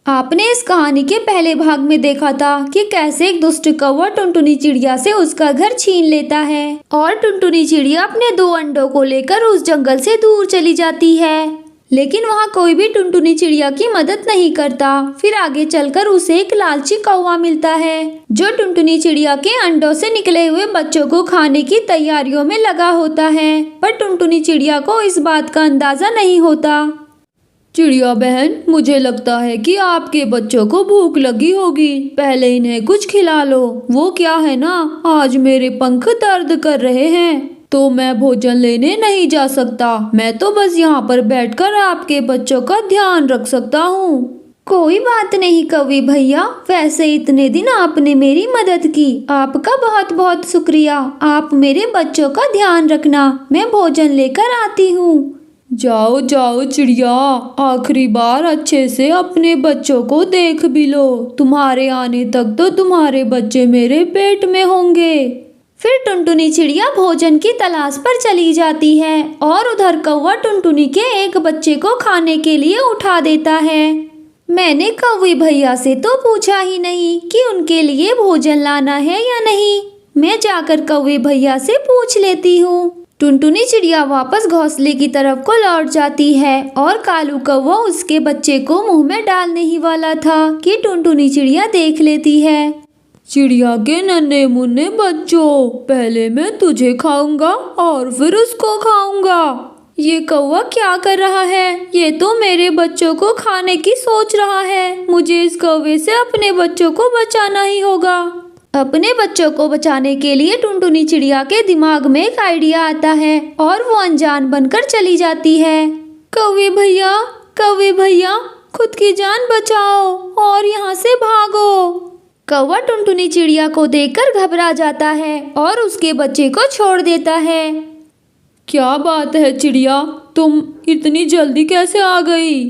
आपने इस कहानी के पहले भाग में देखा था कि कैसे एक दुष्ट कौवा टुनटुनी चिड़िया से उसका घर छीन लेता है और टुनटुनी चिड़िया अपने 2 अंडों को लेकर उस जंगल से दूर चली जाती है। लेकिन वहाँ कोई भी टुनटुनी चिड़िया की मदद नहीं करता। फिर आगे चलकर उसे एक लालची कौवा मिलता है जो टुनटुनी चिड़िया के अंडों से निकले हुए बच्चों को खाने की तैयारियों में लगा होता है, पर टुनटुनी चिड़िया को इस बात का अंदाजा नहीं होता। चिड़िया बहन, मुझे लगता है कि आपके बच्चों को भूख लगी होगी, पहले इन्हें कुछ खिला लो। वो क्या है ना, आज मेरे पंख दर्द कर रहे हैं तो मैं भोजन लेने नहीं जा सकता। मैं तो बस यहाँ पर बैठकर आपके बच्चों का ध्यान रख सकता हूँ। कोई बात नहीं कौवे भैया, वैसे इतने दिन आपने मेरी मदद की, आपका बहुत बहुत शुक्रिया। आप मेरे बच्चों का ध्यान रखना, मैं भोजन लेकर आती हूँ। जाओ जाओ चिड़िया, आखिरी बार अच्छे से अपने बच्चों को देख भी लो। तुम्हारे आने तक तो तुम्हारे बच्चे मेरे पेट में होंगे। फिर टुनटुनी चिड़िया भोजन की तलाश पर चली जाती है और उधर कौवा टुनटुनी के एक बच्चे को खाने के लिए उठा देता है। मैंने कौवे भैया से तो पूछा ही नहीं कि उनके लिए भोजन लाना है या नहीं। मैं जाकर कौवे भैया से पूछ लेती हूँ। टुनटुनी चिड़िया वापस घोंसले की तरफ को लौट जाती है और कालू कौवा उसके बच्चे को मुंह में डालने ही वाला था कि टुनटुनी चिड़िया देख लेती है। चिड़िया के नन्हे मुन्ने बच्चों, पहले मैं तुझे खाऊंगा और फिर उसको खाऊंगा। ये कौवा क्या कर रहा है? ये तो मेरे बच्चों को खाने की सोच रहा है। मुझे इस कौवे से अपने बच्चों को बचाना ही होगा। अपने बच्चों को बचाने के लिए टुनटुनी चिड़िया के दिमाग में एक आइडिया आता है और वो अनजान बनकर चली जाती है। कौवे भैया, खुद की जान बचाओ और यहाँ से भागो। कौवा टुनटुनी चिड़िया को देखकर घबरा जाता है और उसके बच्चे को छोड़ देता है। क्या बात है चिड़िया, तुम इतनी जल्दी कैसे आ गई?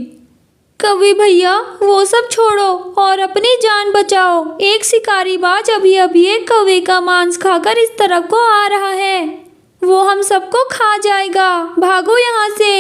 कौवे भैया, वो सब छोड़ो और अपनी जान बचाओ। एक शिकारी बाज अभी अभी एक कौवे का मांस खाकर इस तरफ को आ रहा है। वो हम सबको खा जाएगा, भागो यहाँ से।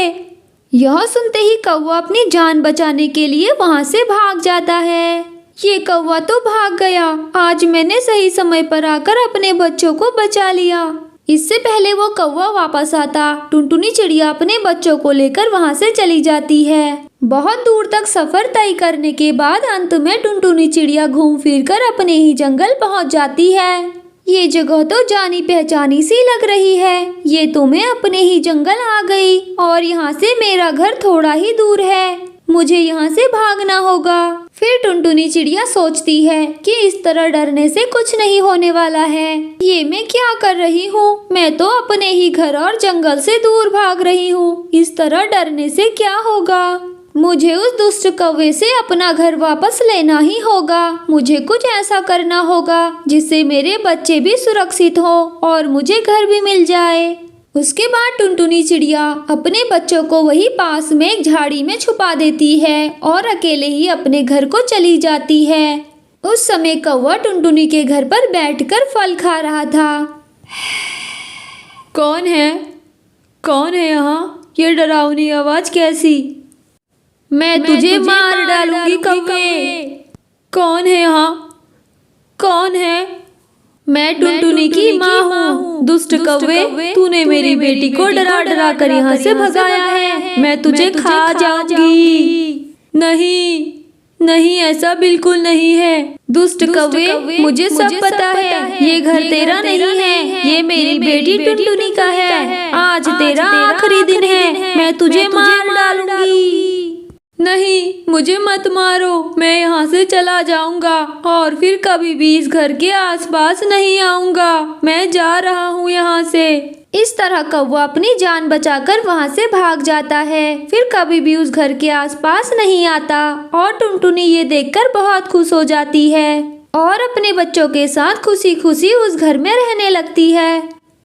यह सुनते ही कौवा अपनी जान बचाने के लिए वहाँ से भाग जाता है। ये कौवा तो भाग गया, आज मैंने सही समय पर आकर अपने बच्चों को बचा लिया। इससे पहले वो कौवा वापस आता, टुनटुनी चिड़िया अपने बच्चों को लेकर वहाँ से चली जाती है। बहुत दूर तक सफर तय करने के बाद अंत में टुनटुनी चिड़िया घूम फिर कर अपने ही जंगल पहुँच जाती है। ये जगह तो जानी पहचानी सी लग रही है। ये तो मैं अपने ही जंगल आ गई और यहाँ से मेरा घर थोड़ा ही दूर है। मुझे यहाँ से भागना होगा। फिर टुनटुनी चिड़िया सोचती है कि इस तरह डरने से कुछ नहीं होने वाला है। ये मैं क्या कर रही हूँ? मैं तो अपने ही घर और जंगल से दूर भाग रही हूँ। इस तरह डरने से क्या होगा? मुझे उस दुष्ट कौवे से अपना घर वापस लेना ही होगा। मुझे कुछ ऐसा करना होगा जिससे मेरे बच्चे भी सुरक्षित हो और मुझे घर भी मिल जाए। उसके बाद टुनटुनी चिड़िया अपने बच्चों को वही पास में एक झाड़ी में छुपा देती है और अकेले ही अपने घर को चली जाती है। उस समय कौवा टुनटुनी के घर पर बैठकर फल खा रहा था। कौन है यहाँ? ये डरावनी आवाज कैसी? मैं तुझे मार डालूंगी कौवे। कौन है यहाँ? कौन है? मैं टुनटुनी की माँ हूँ। दुष्ट कौवे, तूने मेरी बेटी को डरा डरा कर यहाँ से भगाया है। मैं तुझे खा जाऊंगी। नहीं, ऐसा बिल्कुल नहीं है। दुष्ट कौवे, मुझे सब पता है। ये घर तेरा नहीं है, ये मेरी बेटी टुनटुनी का है। आज तेरा आखिरी दिन है, मैं तुझे मार डालूंगी। नहीं, मुझे मत मारो, मैं यहाँ से चला जाऊंगा और फिर कभी भी इस घर के आसपास नहीं आऊंगा। मैं जा रहा हूँ यहाँ से। इस तरह कौवा अपनी जान बचाकर वहाँ से भाग जाता है, फिर कभी भी उस घर के आसपास नहीं आता और टुनटुनी ये देखकर बहुत खुश हो जाती है और अपने बच्चों के साथ खुशी खुशी उस घर में रहने लगती है।